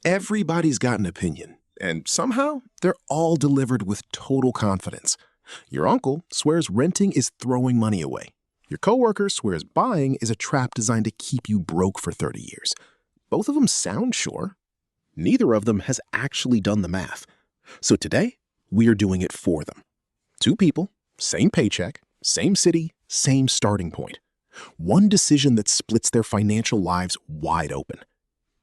Everybody's got an opinion, and somehow they're all delivered with total confidence. Your uncle swears renting is throwing money away. Your coworker swears buying is a trap designed to keep you broke for 30 years. Both of them sound sure. Neither of them has actually done the math. So today, we are doing it for them. Two people, same paycheck, same city, same starting point. One decision that splits their financial lives wide open.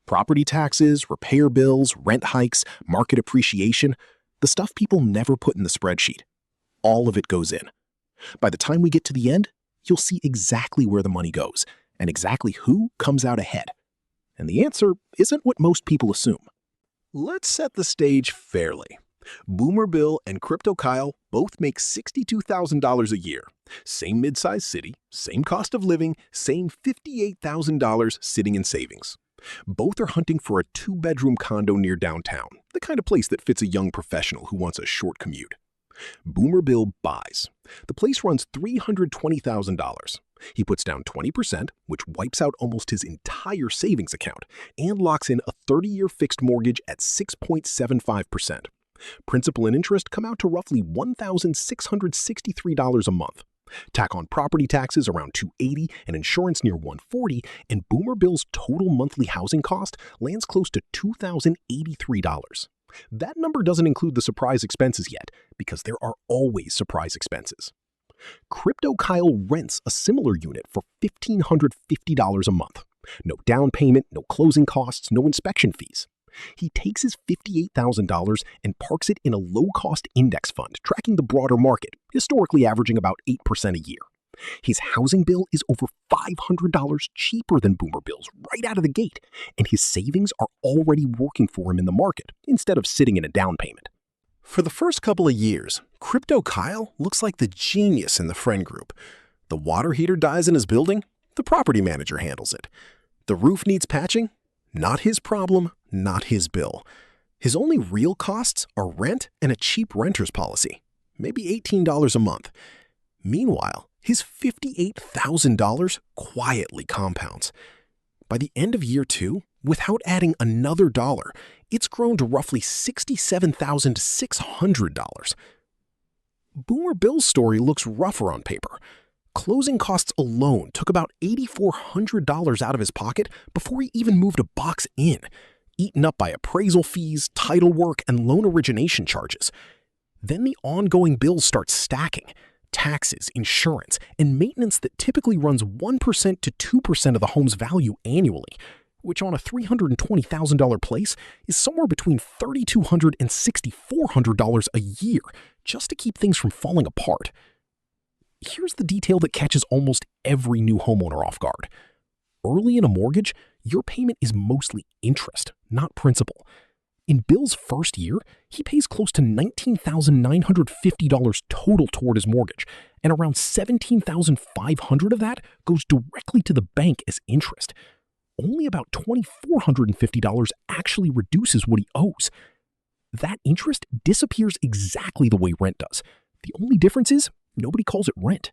Property taxes, repair bills, rent hikes, market appreciation, the stuff people never put in the spreadsheet. All of it goes in. By the time we get to the end, you'll see exactly where the money goes and exactly who comes out ahead. And the answer isn't what most people assume. Let's set the stage fairly. Boomer Bill and Crypto Kyle both make $62,000 a year. Same mid-sized city, same cost of living, same $58,000 sitting in savings. Both are hunting for a 2-bedroom condo near downtown, the kind of place that fits a young professional who wants a short commute. Boomer Bill buys. The place runs $320,000. He puts down 20%, which wipes out almost his entire savings account, and locks in a 30-year fixed mortgage at 6.75%. Principal and interest come out to roughly $1,663 a month. Tack on property taxes around $280 and insurance near $140, and Boomer Bill's total monthly housing cost lands close to $2,083. That number doesn't include the surprise expenses yet, because there are always surprise expenses. Crypto Kyle rents a similar unit for $1,550 a month. No down payment, no closing costs, no inspection fees. He takes his $58,000 and parks it in a low-cost index fund, tracking the broader market, historically averaging about 8% a year. His housing bill is over $500 cheaper than Boomer Bill's right out of the gate, and his savings are already working for him in the market instead of sitting in a down payment. For the first couple of years, Crypto Kyle looks like the genius in the friend group. The water heater dies in his building, the property manager handles it. The roof needs patching, not his problem, not his bill. His only real costs are rent and a cheap renter's policy, maybe $18 a month. Meanwhile, his $58,000 quietly compounds. By the end of year 2, without adding another dollar, it's grown to roughly $67,600. Boomer Bill's story looks rougher on paper. Closing costs alone took about $8,400 out of his pocket before he even moved a box in, eaten up by appraisal fees, title work, and loan origination charges. Then the ongoing bills start stacking: taxes, insurance, and maintenance that typically runs 1% to 2% of the home's value annually, which on a $320,000 place is somewhere between $3,200 and $6,400 a year just to keep things from falling apart. Here's the detail that catches almost every new homeowner off guard. Early in a mortgage, your payment is mostly interest, not principal. In Bill's first year, he pays close to $19,950 total toward his mortgage, and around $17,500 of that goes directly to the bank as interest. Only about $2,450 actually reduces what he owes. That interest disappears exactly the way rent does. The only difference is nobody calls it rent.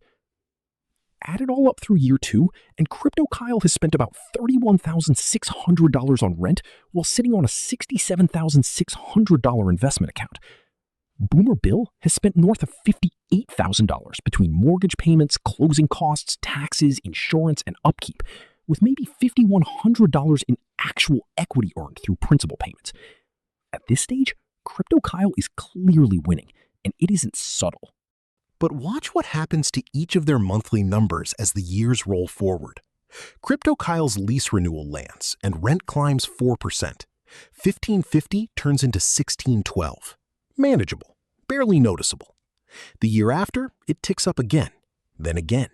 Add it all up through year 2, and Crypto Kyle has spent about $31,600 on rent while sitting on a $67,600 investment account. Boomer Bill has spent north of $58,000 between mortgage payments, closing costs, taxes, insurance, and upkeep, with maybe $5,100 in actual equity earned through principal payments. At this stage, Crypto Kyle is clearly winning, and it isn't subtle. But watch what happens to each of their monthly numbers as the years roll forward. Crypto Kyle's lease renewal lands, and rent climbs 4%. $1,550 turns into $1,612. Manageable, barely noticeable. The year after, it ticks up again, then again.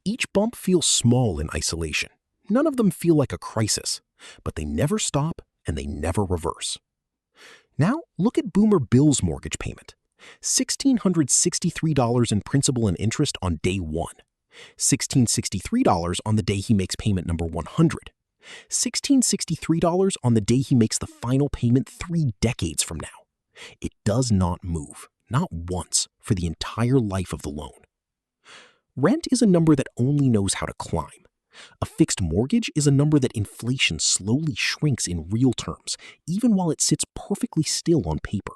Each bump feels small in isolation. None of them feel like a crisis, but they never stop and they never reverse. Now look at Boomer Bill's mortgage payment. $1,663 in principal and interest on day 1. $1,663 on the day he makes payment number 100. $1,663 on the day he makes the final payment 3 decades from now. It does not move, not once, for the entire life of the loan. Rent is a number that only knows how to climb. A fixed mortgage is a number that inflation slowly shrinks in real terms, even while it sits perfectly still on paper.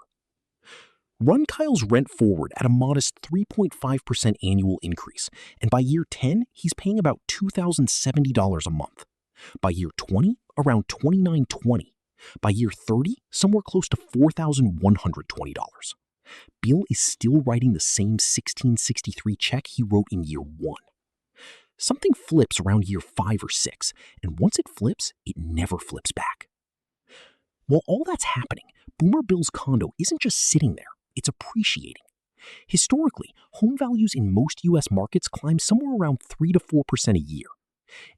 Run Kyle's rent forward at a modest 3.5% annual increase, and by year 10, he's paying about $2,070 a month. By year 20, around $2,920. By year 30, somewhere close to $4,120. Bill is still writing the same $1,663 check he wrote in year 1. Something flips around year 5 or 6, and once it flips, it never flips back. While all that's happening, Boomer Bill's condo isn't just sitting there, it's appreciating. Historically, home values in most U.S. markets climb somewhere around 3 to 4% a year.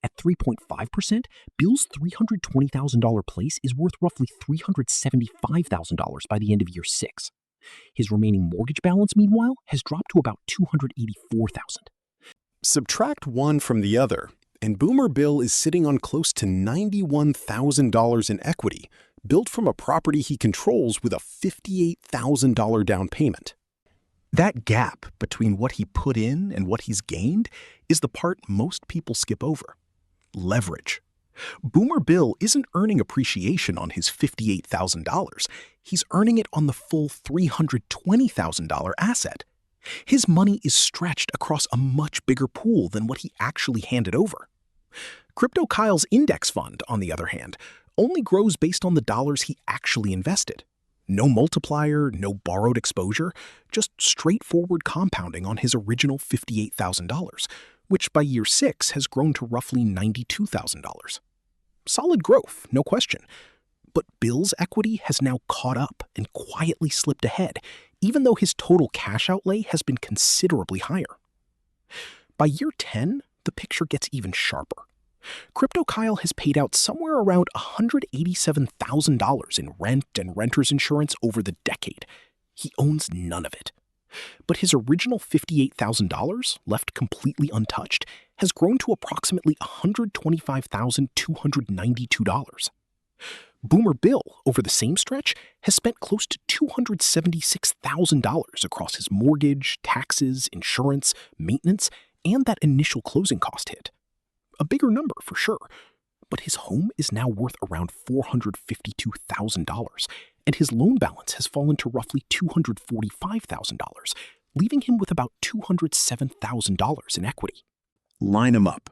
At 3.5%, Bill's $320,000 place is worth roughly $375,000 by the end of year 6. His remaining mortgage balance, meanwhile, has dropped to about $284,000. Subtract one from the other, and Boomer Bill is sitting on close to $91,000 in equity, built from a property he controls with a $58,000 down payment. That gap between what he put in and what he's gained is the part most people skip over. Leverage. Boomer Bill isn't earning appreciation on his $58,000. He's earning it on the full $320,000 asset. His money is stretched across a much bigger pool than what he actually handed over. Crypto Kyle's index fund, on the other hand, only grows based on the dollars he actually invested. No multiplier, no borrowed exposure, just straightforward compounding on his original $58,000, which by year 6 has grown to roughly $92,000. Solid growth, no question. But Bill's equity has now caught up and quietly slipped ahead, even though his total cash outlay has been considerably higher. By year 10, the picture gets even sharper. Crypto Kyle has paid out somewhere around $187,000 in rent and renter's insurance over the decade. He owns none of it. But his original $58,000, left completely untouched, has grown to approximately $125,292. Boomer Bill, over the same stretch, has spent close to $276,000 across his mortgage, taxes, insurance, maintenance, and that initial closing cost hit. A bigger number, for sure, but his home is now worth around $452,000, and his loan balance has fallen to roughly $245,000, leaving him with about $207,000 in equity. Line them up.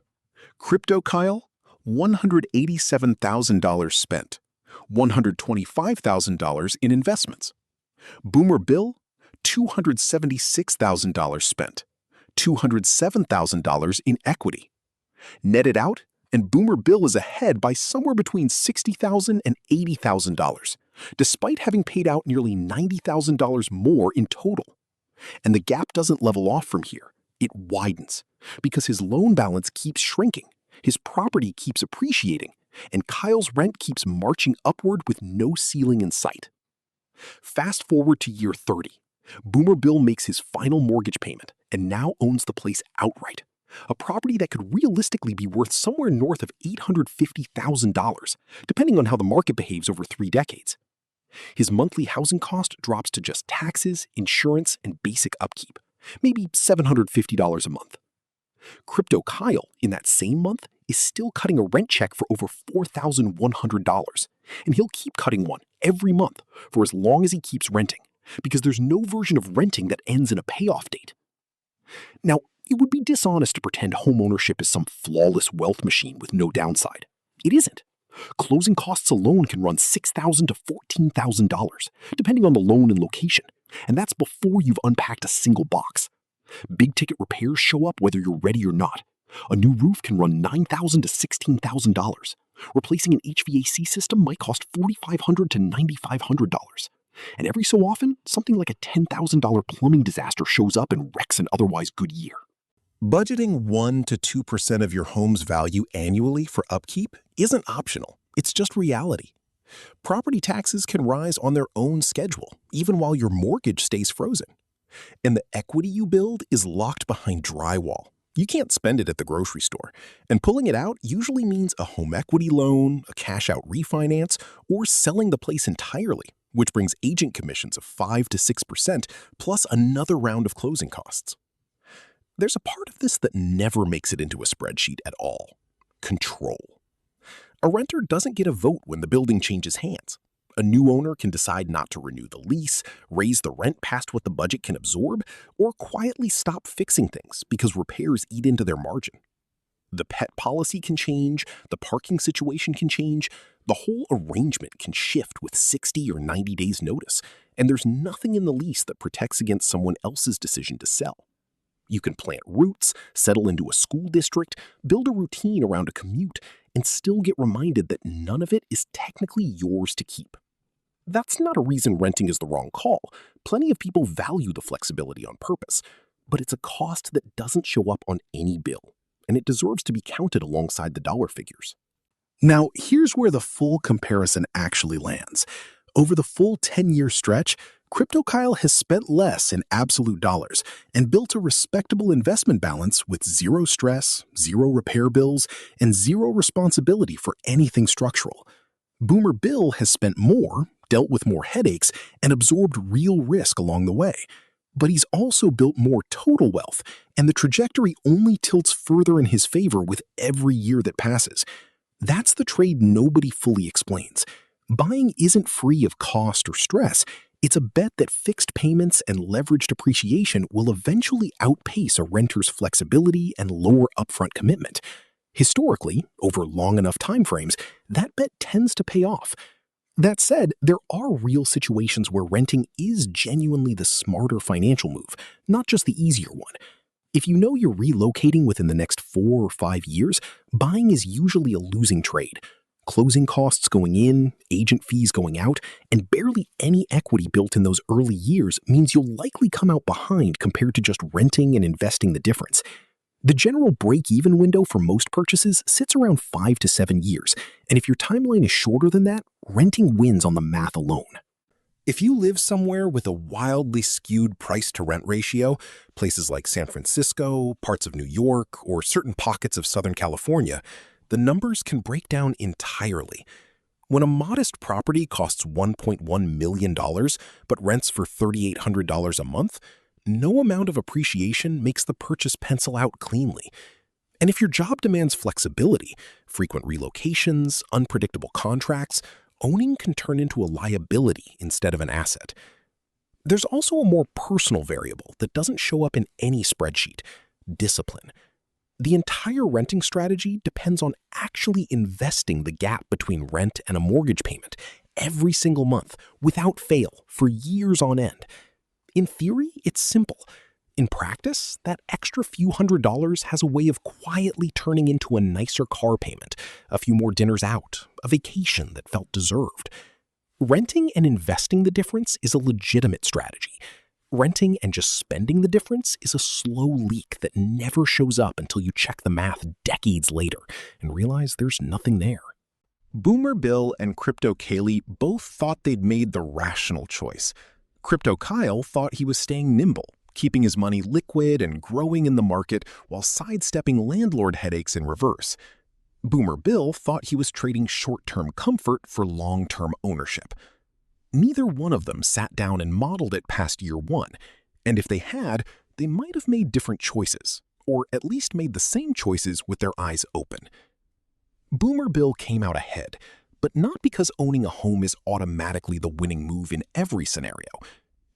Crypto Kyle, $187,000 spent, $125,000 in investments. Boomer Bill, $276,000 spent, $207,000 in equity. Netted out, and Boomer Bill is ahead by somewhere between $60,000 and $80,000, despite having paid out nearly $90,000 more in total. And the gap doesn't level off from here. It widens, because his loan balance keeps shrinking, his property keeps appreciating, and Kyle's rent keeps marching upward with no ceiling in sight. Fast forward to year 30. Boomer Bill makes his final mortgage payment and now owns the place outright, a property that could realistically be worth somewhere north of $850,000, depending on how the market behaves over 3 decades. His monthly housing cost drops to just taxes, insurance, and basic upkeep, maybe $750 a month. Crypto Kyle, in that same month, is still cutting a rent check for over $4,100, and he'll keep cutting one every month for as long as he keeps renting, because there's no version of renting that ends in a payoff date. Now, it would be dishonest to pretend homeownership is some flawless wealth machine with no downside. It isn't. Closing costs alone can run $6,000 to $14,000, depending on the loan and location, and that's before you've unpacked a single box. Big-ticket repairs show up whether you're ready or not. A new roof can run $9,000 to $16,000. Replacing an HVAC system might cost $4,500 to $9,500. And every so often, something like a $10,000 plumbing disaster shows up and wrecks an otherwise good year. Budgeting 1 to 2% of your home's value annually for upkeep isn't optional. It's just reality. Property taxes can rise on their own schedule, even while your mortgage stays frozen. And the equity you build is locked behind drywall. You can't spend it at the grocery store, and pulling it out usually means a home equity loan, a cash-out refinance, or selling the place entirely, which brings agent commissions of 5 to 6%, plus another round of closing costs. There's a part of this that never makes it into a spreadsheet at all. control. A renter doesn't get a vote when the building changes hands. A new owner can decide not to renew the lease, raise the rent past what the budget can absorb, or quietly stop fixing things because repairs eat into their margin. The pet policy can change, the parking situation can change, the whole arrangement can shift with 60 or 90 days notice, and there's nothing in the lease that protects against someone else's decision to sell. You can plant roots, settle into a school district, build a routine around a commute, and still get reminded that none of it is technically yours to keep. That's not a reason renting is the wrong call. Plenty of people value the flexibility on purpose, but it's a cost that doesn't show up on any bill, and it deserves to be counted alongside the dollar figures. Now, here's where the full comparison actually lands. Over the full 10-year stretch, Crypto Kyle has spent less in absolute dollars and built a respectable investment balance with zero stress, zero repair bills, and zero responsibility for anything structural. Boomer Bill has spent more, dealt with more headaches, and absorbed real risk along the way. But he's also built more total wealth, and the trajectory only tilts further in his favor with every year that passes. That's the trade nobody fully explains. Buying isn't free of cost or stress. It's a bet that fixed payments and leveraged appreciation will eventually outpace a renter's flexibility and lower upfront commitment. Historically, over long enough timeframes, that bet tends to pay off. That said, there are real situations where renting is genuinely the smarter financial move, not just the easier one. If you know you're relocating within the next 4 or 5 years, buying is usually a losing trade. Closing costs going in, agent fees going out, and barely any equity built in those early years means you'll likely come out behind compared to just renting and investing the difference. The general break-even window for most purchases sits around 5 to 7 years, and if your timeline is shorter than that, renting wins on the math alone. If you live somewhere with a wildly skewed price-to-rent ratio, places like San Francisco, parts of New York, or certain pockets of Southern California, the numbers can break down entirely. When a modest property costs $1.1 million but rents for $3,800 a month, no amount of appreciation makes the purchase pencil out cleanly. And if your job demands flexibility, frequent relocations, unpredictable contracts, owning can turn into a liability instead of an asset. There's also a more personal variable that doesn't show up in any spreadsheet: discipline. The entire renting strategy depends on actually investing the gap between rent and a mortgage payment every single month, without fail, for years on end. In theory, it's simple. In practice, that extra few $100s has a way of quietly turning into a nicer car payment, a few more dinners out, a vacation that felt deserved. Renting and investing the difference is a legitimate strategy. Renting and just spending the difference is a slow leak that never shows up until you check the math decades later and realize there's nothing there. Boomer Bill and Crypto Kaylee both thought they'd made the rational choice. Crypto Kyle thought he was staying nimble, keeping his money liquid and growing in the market while sidestepping landlord headaches in reverse. Boomer Bill thought he was trading short-term comfort for long-term ownership. Neither one of them sat down and modeled it past year one, and if they had, they might have made different choices, or at least made the same choices with their eyes open. Boomer Bill came out ahead, but not because owning a home is automatically the winning move in every scenario.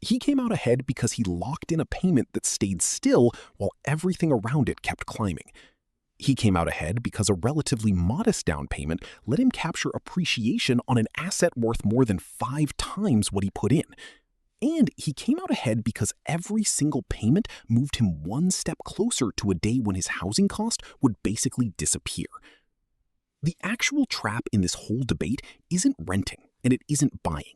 He came out ahead because he locked in a payment that stayed still while everything around it kept climbing. He came out ahead because a relatively modest down payment let him capture appreciation on an asset worth more than 5 times what he put in. And he came out ahead because every single payment moved him one step closer to a day when his housing cost would basically disappear. The actual trap in this whole debate isn't renting, and it isn't buying.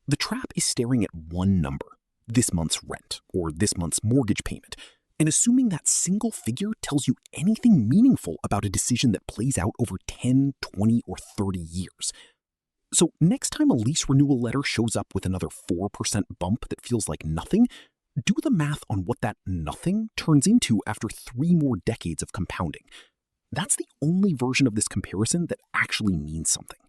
The trap is staring at one number, this month's rent, or this month's mortgage payment, and assuming that single figure tells you anything meaningful about a decision that plays out over 10, 20, or 30 years. So next time a lease renewal letter shows up with another 4% bump that feels like nothing, do the math on what that nothing turns into after 3 more decades of compounding. That's the only version of this comparison that actually means something.